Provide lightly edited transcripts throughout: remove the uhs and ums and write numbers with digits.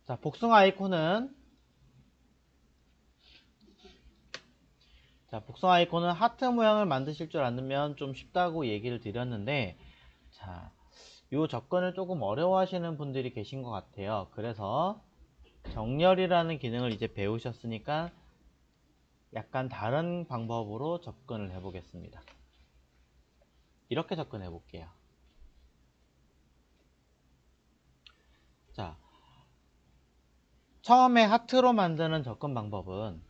자, 복숭아 아이콘은 하트 모양을 만드실 줄 아면 좀 쉽다고 얘기를 드렸는데, 자, 요 접근을 조금 어려워하시는 분들이 계신 것 같아요. 그래서 정렬이라는 기능을 이제 배우셨으니까 약간 다른 방법으로 접근을 해 보겠습니다. 이렇게 접근해 볼게요. 자, 처음에 하트로 만드는 접근 방법은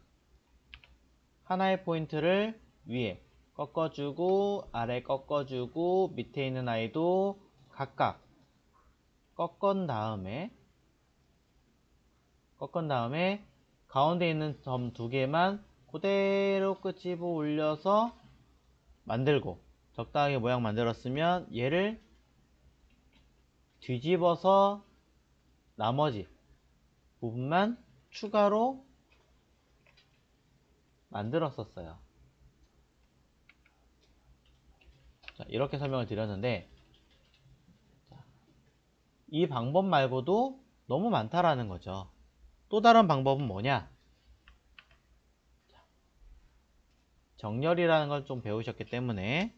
하나의 포인트를 위에 꺾어주고 아래 꺾어주고 밑에 있는 아이도 각각 꺾은 다음에 가운데 있는 점 두 개만 그대로 끄집어 올려서 만들고, 적당하게 모양 만들었으면 얘를 뒤집어서 나머지 부분만 추가로 만들었었어요. 자, 이렇게 설명을 드렸는데, 이 방법 말고도 너무 많다라는 거죠. 또 다른 방법은 뭐냐? 정렬이라는 걸 좀 배우셨기 때문에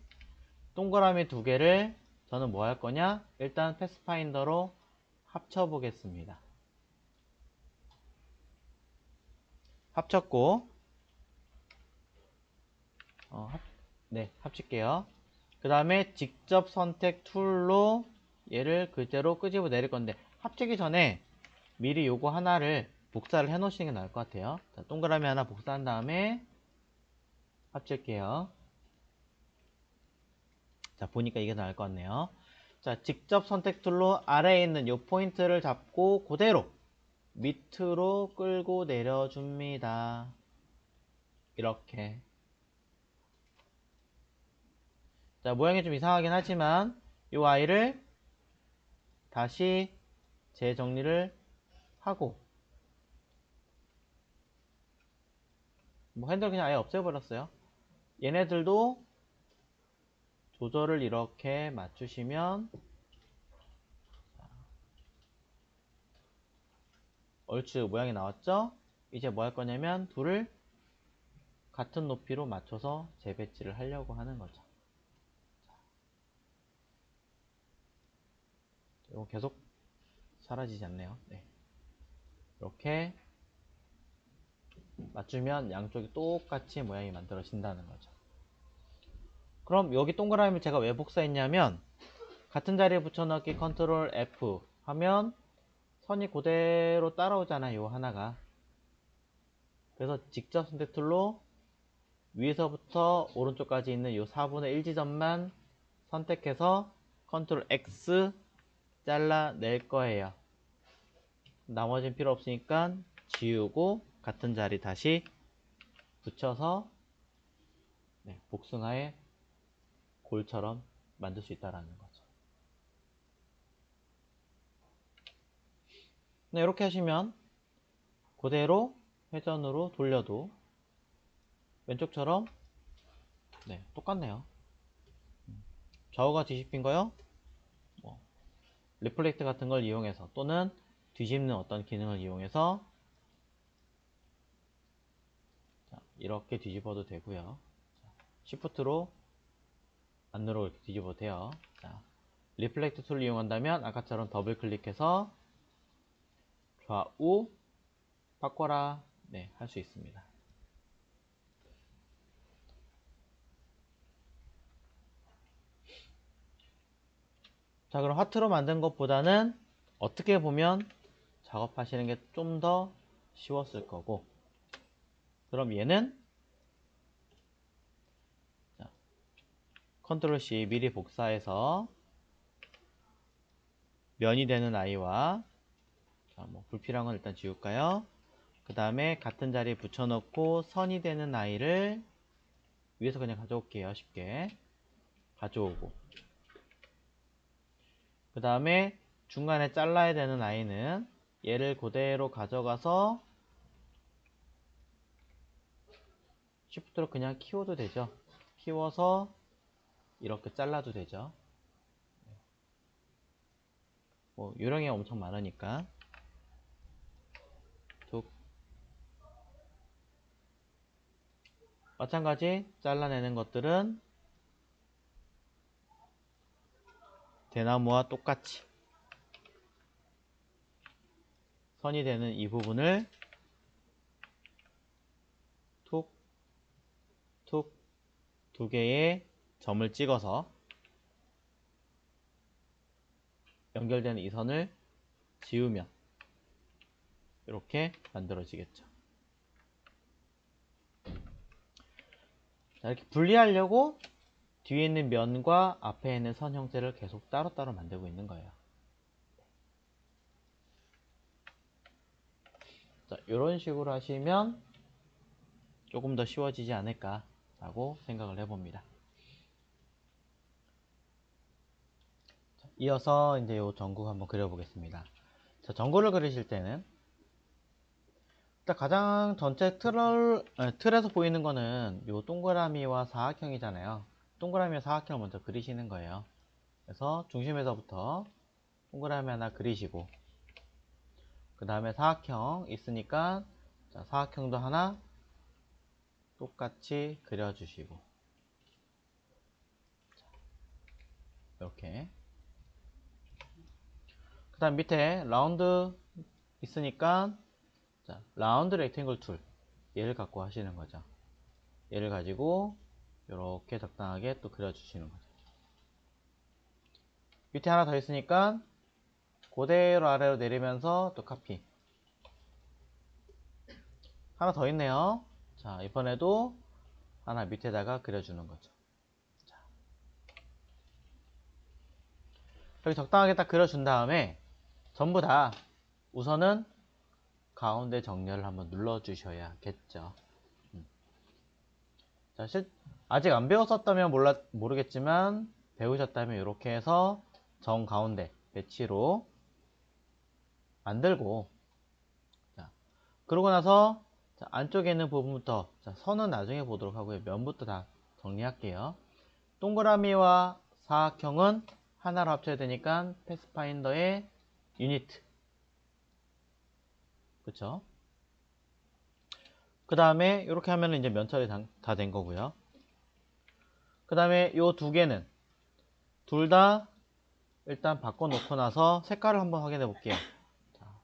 동그라미 두 개를 저는 뭐 할 거냐? 일단 패스파인더로 합쳐 보겠습니다. 합쳤고, 네, 합칠게요. 그 다음에 직접 선택 툴로 얘를 그대로 끄집어 내릴 건데, 합치기 전에 미리 요거 하나를 복사를 해 놓으시는 게 나을 것 같아요. 자, 동그라미 하나 복사한 다음에 합칠게요. 자, 보니까 이게 나을 것 같네요. 자, 직접 선택 툴로 아래에 있는 요 포인트를 잡고 그대로 밑으로 끌고 내려줍니다. 이렇게. 자, 모양이 좀 이상하긴 하지만 이 아이를 다시 재정리를 하고, 뭐 핸들 그냥 아예 없애버렸어요. 얘네들도 조절을 이렇게 맞추시면 얼추 모양이 나왔죠? 이제 뭐 할 거냐면 둘을 같은 높이로 맞춰서 재배치를 하려고 하는 거죠. 이거 계속 사라지지 않네요. 네. 이렇게 맞추면 양쪽이 똑같이 모양이 만들어진다는 거죠. 그럼 여기 동그라미를 제가 왜 복사했냐면, 같은 자리에 붙여넣기 컨트롤 F 하면 선이 그대로 따라오잖아요, 요 하나가. 그래서 직접 선택 툴로 위에서부터 오른쪽까지 있는 요 4분의 1 지점만 선택해서 컨트롤 X 잘라낼 거예요. 나머지는 필요 없으니까 지우고 같은 자리 다시 붙여서, 네, 복숭아의 골처럼 만들 수 있다는 거죠. 네, 이렇게 하시면 그대로 회전으로 돌려도 왼쪽처럼, 네, 똑같네요. 좌우가 뒤집힌 거요, 뭐 리플렉트 같은 걸 이용해서 또는 뒤집는 어떤 기능을 이용해서 이렇게 뒤집어도 되고요. 시프트로 안으로 이렇게 뒤집어도 돼요. 자, 리플렉트 툴을 이용한다면 아까처럼 더블 클릭해서 좌우 바꿔라, 네, 할 수 있습니다. 자, 그럼 하트로 만든 것보다는 어떻게 보면 작업하시는 게 좀 더 쉬웠을 거고, 그럼 얘는 컨트롤 C 미리 복사해서 면이 되는 아이와, 자, 뭐 불필요한 건 일단 지울까요? 그 다음에 같은 자리에 붙여넣고 선이 되는 아이를 위에서 그냥 가져올게요. 쉽게 가져오고, 그 다음에 중간에 잘라야 되는 아이는 얘를 그대로 가져가서 쉬프트로 그냥 키워도 되죠. 키워서 이렇게 잘라도 되죠. 뭐 요령이 엄청 많으니까. 마찬가지 잘라내는 것들은 대나무와 똑같이 선이 되는 이 부분을 툭, 툭, 두 개의 점을 찍어서 연결되는 이 선을 지우면 이렇게 만들어지겠죠. 자, 이렇게 분리하려고 뒤에 있는 면과 앞에 있는 선 형태를 계속 따로따로 만들고 있는 거예요. 자, 이런 식으로 하시면 조금 더 쉬워지지 않을까 라고 생각을 해봅니다. 자, 이어서 이제 요 전구 한번 그려보겠습니다. 자, 전구를 그리실 때는 일단 가장 전체 틀에서 보이는 거는 요 동그라미와 사각형이잖아요. 동그라미와 사각형을 먼저 그리시는 거예요. 그래서 중심에서부터 동그라미 하나 그리시고, 그 다음에 사각형 있으니까 자, 사각형도 하나 똑같이 그려주시고, 이렇게. 그 다음 밑에 라운드 있으니까 자, 라운드 렉탱글 툴, 얘를 갖고 하시는 거죠. 얘를 가지고 이렇게 적당하게 또 그려주시는 거죠. 밑에 하나 더 있으니까 그대로 아래로 내리면서 또 카피. 하나 더 있네요. 자, 이번에도 하나 밑에다가 그려주는 거죠. 자, 여기 적당하게 딱 그려준 다음에 전부 다 우선은 가운데 정렬을 한번 눌러주셔야겠죠. 자, 아직 안 배웠었다면 모르겠지만 배우셨다면 이렇게 해서 정 가운데 배치로 만들고, 자, 그러고 나서 자, 안쪽에 있는 부분부터 자, 선은 나중에 보도록 하고요. 면부터 다 정리할게요. 동그라미와 사각형은 하나로 합쳐야 되니까 패스파인더의 유니트, 그쵸? 그 다음에 이렇게 하면 이제 면처리 다 된 거고요. 그 다음에 요 두 개는 둘 다 일단 바꿔놓고 나서 색깔을 한번 확인해 볼게요. 자,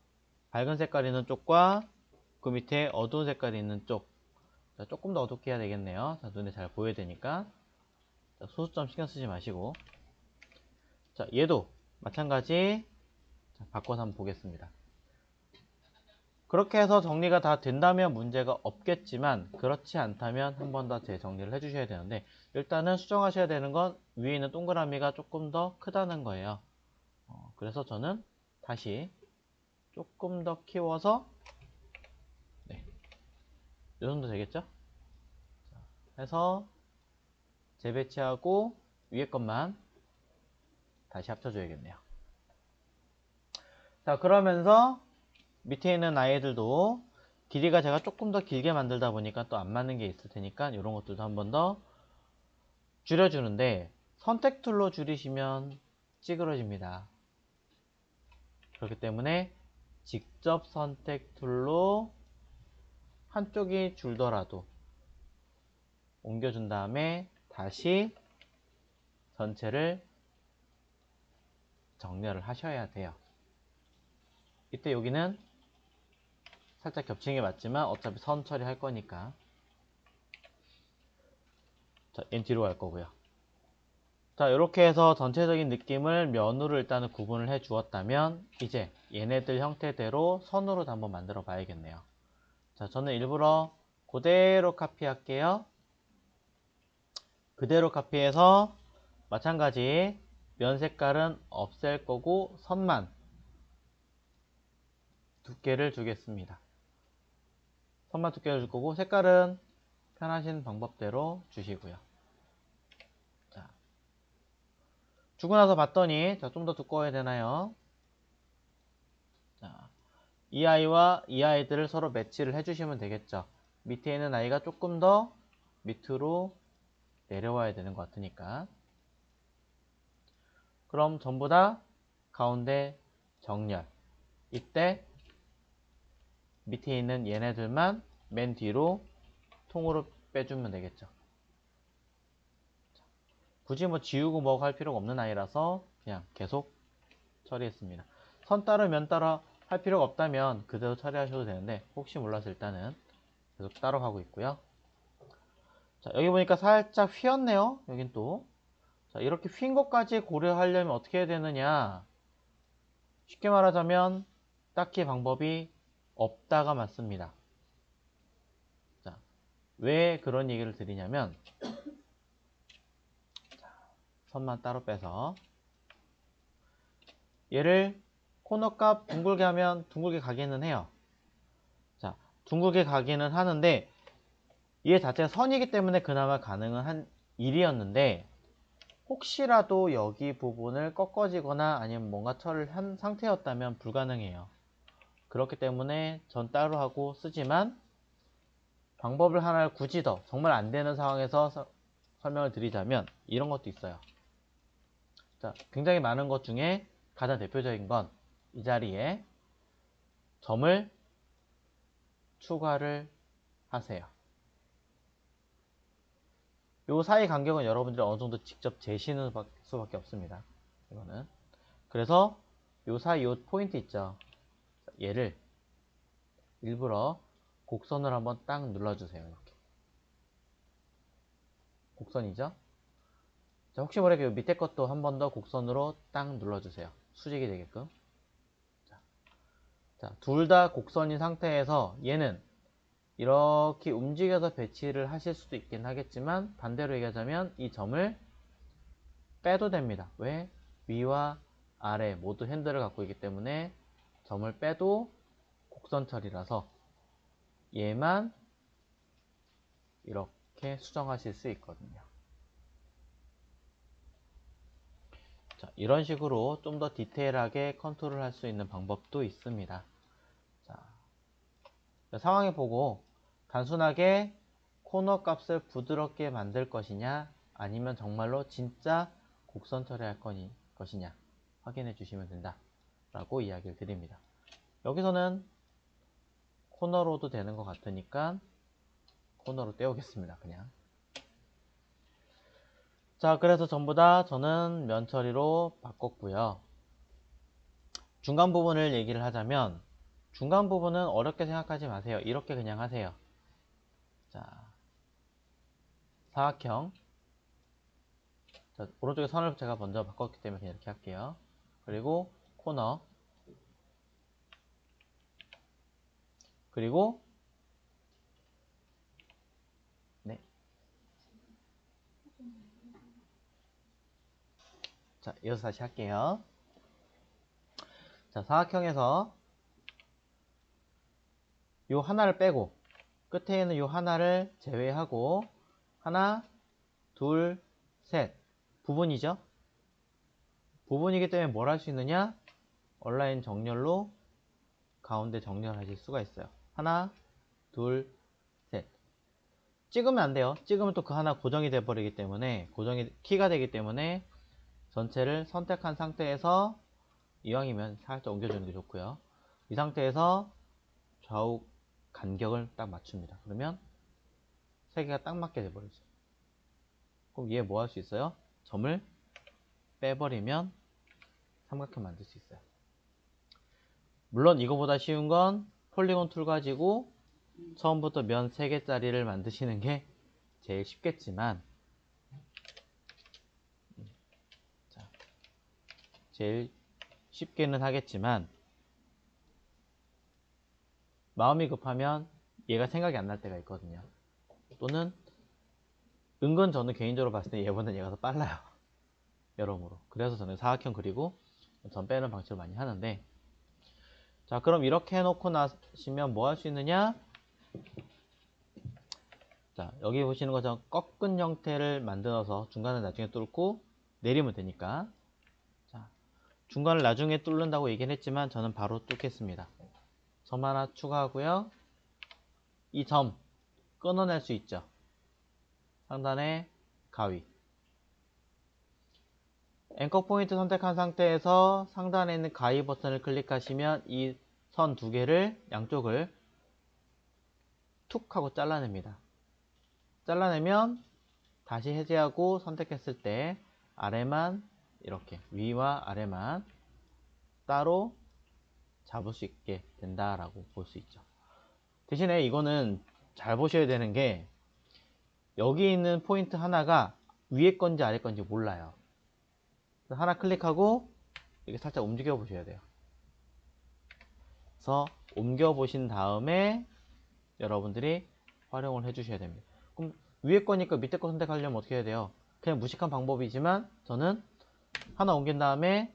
밝은 색깔 있는 쪽과 그 밑에 어두운 색깔이 있는 쪽. 자, 조금 더 어둡게 해야 되겠네요. 자, 눈에 잘 보여야 되니까. 자, 소수점 신경 쓰지 마시고. 자, 얘도 마찬가지. 자, 바꿔서 한번 보겠습니다. 그렇게 해서 정리가 다 된다면 문제가 없겠지만 그렇지 않다면 한 번 더 재정리를 해주셔야 되는데, 일단은 수정하셔야 되는 건 위에 있는 동그라미가 조금 더 크다는 거예요. 그래서 저는 다시 조금 더 키워서 네, 이 정도 되겠죠? 자, 해서 재배치하고 위에 것만 다시 합쳐줘야겠네요. 자, 그러면서 밑에 있는 아이들도 길이가 제가 조금 더 길게 만들다 보니까 또 안 맞는 게 있을 테니까 이런 것들도 한 번 더 줄여주는데, 선택 툴로 줄이시면 찌그러집니다. 그렇기 때문에 직접 선택 툴로 한쪽이 줄더라도 옮겨준 다음에 다시 전체를 정렬을 하셔야 돼요. 이때 여기는 살짝 겹치는 게 맞지만 어차피 선 처리할 거니까. 자, 얘는 뒤로 갈 거고요. 자, 이렇게 해서 전체적인 느낌을 면으로 일단은 구분을 해 주었다면 이제 얘네들 형태대로 선으로도 한번 만들어 봐야겠네요. 자, 저는 일부러 그대로 카피할게요. 그대로 카피해서 마찬가지 면 색깔은 없앨 거고 선만 두께를 주겠습니다. 선만 두께를 줄 거고 색깔은 편하신 방법대로 주시고요. 자, 주고 나서 봤더니 좀 더 두꺼워야 되나요? 자, 이 아이와 이 아이들을 서로 매치를 해주시면 되겠죠. 밑에 있는 아이가 조금 더 밑으로 내려와야 되는 것 같으니까. 그럼 전부 다 가운데 정렬. 이때 밑에 있는 얘네들만 맨 뒤로 통으로 빼주면 되겠죠. 굳이 뭐 지우고 뭐 할 필요가 없는 아이라서 그냥 계속 처리했습니다. 선 따로 면 따로 할 필요가 없다면 그대로 처리하셔도 되는데 혹시 몰라서 일단은 계속 따로 가고 있고요. 자, 여기 보니까 살짝 휘었네요. 여긴 또. 자, 이렇게 휜 것까지 고려하려면 어떻게 해야 되느냐. 쉽게 말하자면 딱히 방법이 없다가 맞습니다. 자, 왜 그런 얘기를 드리냐면 선만 따로 빼서 얘를 코너값 둥글게 하면 둥글게 가기는 해요. 자, 둥글게 가기는 하는데 얘 자체가 선이기 때문에 그나마 가능은 한 일이었는데 혹시라도 여기 부분을 꺾어지거나 아니면 뭔가 처리를 한 상태였다면 불가능해요. 그렇기 때문에 전 따로 하고 쓰지만 방법을 하나를 굳이 더 정말 안 되는 상황에서 설명을 드리자면 이런 것도 있어요. 자, 굉장히 많은 것 중에 가장 대표적인 건 이 자리에 점을 추가를 하세요. 요 사이 간격은 여러분들이 어느 정도 직접 재시는 수밖에 없습니다. 이거는. 그래서 요 사이 요 포인트 있죠. 얘를 일부러 곡선을 한번 딱 눌러주세요. 이렇게. 곡선이죠? 자, 혹시 모르게 요 밑에 것도 한 번 더 곡선으로 딱 눌러주세요. 수직이 되게끔. 자, 둘 다 곡선인 상태에서 얘는 이렇게 움직여서 배치를 하실 수도 있긴 하겠지만 반대로 얘기하자면 이 점을 빼도 됩니다. 왜? 위와 아래 모두 핸들을 갖고 있기 때문에 점을 빼도 곡선 처리라서 얘만 이렇게 수정하실 수 있거든요. 자, 이런 식으로 좀 더 디테일하게 컨트롤 할 수 있는 방법도 있습니다. 자, 상황을 보고 단순하게 코너 값을 부드럽게 만들 것이냐 아니면 정말로 진짜 곡선 처리할 것이냐 확인해 주시면 된다 라고 이야기를 드립니다. 여기서는 코너로도 되는 것 같으니까 코너로 떼우겠습니다. 그냥. 자, 그래서 전부 다 저는 면 처리로 바꿨고요. 중간 부분을 얘기를 하자면 중간 부분은 어렵게 생각하지 마세요. 이렇게 그냥 하세요. 자, 사각형. 자, 오른쪽에 선을 제가 먼저 바꿨기 때문에 그냥 이렇게 할게요. 그리고 코너. 그리고 네. 자, 이어서 다시 할게요. 자, 사각형에서 요 하나를 빼고 끝에 있는 요 하나를 제외하고 하나, 둘, 셋 부분이죠. 부분이기 때문에 뭘 할 수 있느냐? 온라인 정렬로 가운데 정렬하실 수가 있어요. 하나, 둘, 셋. 찍으면 안 돼요. 찍으면 또 그 하나 고정이 돼 버리기 때문에 고정이 키가 되기 때문에 전체를 선택한 상태에서 이왕이면 살짝 옮겨주는 게 좋고요. 이 상태에서 좌우 간격을 딱 맞춥니다. 그러면 세 개가 딱 맞게 돼버리죠. 그럼 얘 뭐 할 수 있어요? 점을 빼버리면 삼각형 만들 수 있어요. 물론 이거보다 쉬운 건 폴리곤 툴 가지고 처음부터 면 3개짜리를 만드시는 게 제일 쉽겠지만 자, 제일 쉽게는 하겠지만 마음이 급하면 얘가 생각이 안 날 때가 있거든요. 또는 은근 저는 개인적으로 봤을 때 얘보다는 얘가 더 빨라요. 여러모로. 그래서 저는 사각형 그리고 점 빼는 방식을 많이 하는데 자, 그럼 이렇게 해놓고 나시면 뭐 할 수 있느냐? 자, 여기 보시는 것처럼 꺾은 형태를 만들어서 중간을 나중에 뚫고 내리면 되니까 자, 중간을 나중에 뚫는다고 얘기는 했지만 저는 바로 뚫겠습니다. 점 하나 추가하고요. 이 점 끊어낼 수 있죠. 상단에 가위. 앵커 포인트 선택한 상태에서 상단에 있는 가위 버튼을 클릭하시면 이 선 두 개를 양쪽을 툭 하고 잘라냅니다. 잘라내면 다시 해제하고 선택했을 때 아래만 이렇게 위와 아래만 따로 잡을 수 있게 된다라고 볼 수 있죠. 대신에 이거는 잘 보셔야 되는 게 여기 있는 포인트 하나가 위에 건지 아래 건지 몰라요. 하나 클릭하고 이렇게 살짝 움직여 보셔야 돼요. 그래서 옮겨 보신 다음에 여러분들이 활용을 해 주셔야 됩니다. 그럼 위에 거니까 밑에 거 선택하려면 어떻게 해야 돼요? 그냥 무식한 방법이지만 저는 하나 옮긴 다음에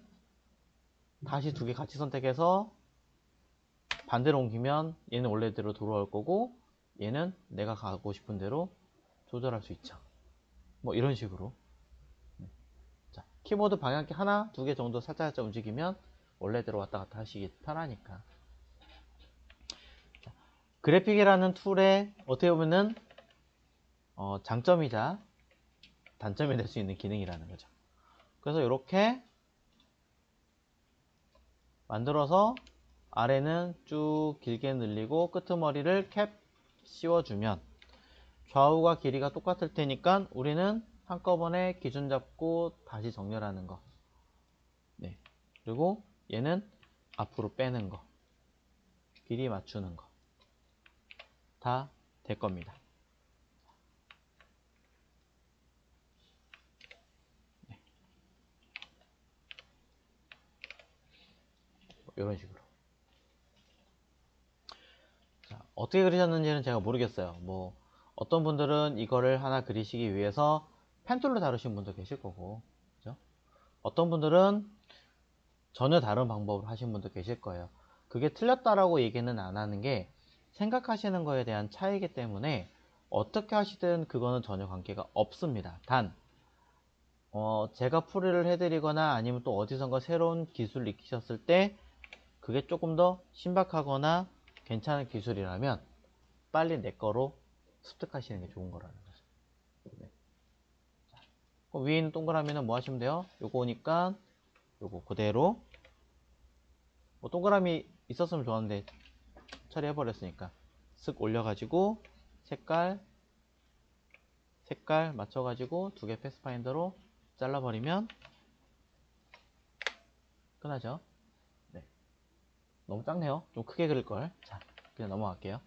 다시 두 개 같이 선택해서 반대로 옮기면 얘는 원래대로 돌아올 거고 얘는 내가 가고 싶은 대로 조절할 수 있죠. 뭐 이런 식으로. 자, 키보드 방향키 하나, 두 개 정도 살짝 움직이면 원래대로 왔다 갔다 하시기 편하니까. 자, 그래픽이라는 툴에 어떻게 보면은 장점이자 단점이 될 수 있는 기능이라는 거죠. 그래서 이렇게 만들어서 아래는 쭉 길게 늘리고 끄트머리를 캡 씌워주면 좌우가 길이가 똑같을 테니까 우리는 한꺼번에 기준 잡고 다시 정렬하는 거. 네. 그리고 얘는 앞으로 빼는 거. 길이 맞추는 거. 다 될 겁니다. 네. 이런 식으로. 자, 어떻게 그리셨는지는 제가 모르겠어요. 뭐 어떤 분들은 이거를 하나 그리시기 위해서 펜툴로 다루신 분도 계실 거고, 그죠? 어떤 분들은 전혀 다른 방법을 하신 분도 계실 거예요. 그게 틀렸다라고 얘기는 안 하는 게 생각하시는 거에 대한 차이기 때문에 어떻게 하시든 그거는 전혀 관계가 없습니다. 단 제가 풀이를 해드리거나 아니면 또 어디선가 새로운 기술을 익히셨을 때 그게 조금 더 신박하거나 괜찮은 기술이라면 빨리 내 거로 습득하시는 게 좋은 거라는 거죠. 네. 위에 있는 동그라미는 뭐 하시면 돼요? 요거니까 요거 그대로 뭐 동그라미 있었으면 좋았는데 처리해버렸으니까 쓱 올려가지고 색깔 맞춰가지고 두 개 패스파인더로 잘라버리면 끝나죠. 네. 너무 작네요. 좀 크게 그릴걸. 자, 그냥 넘어갈게요.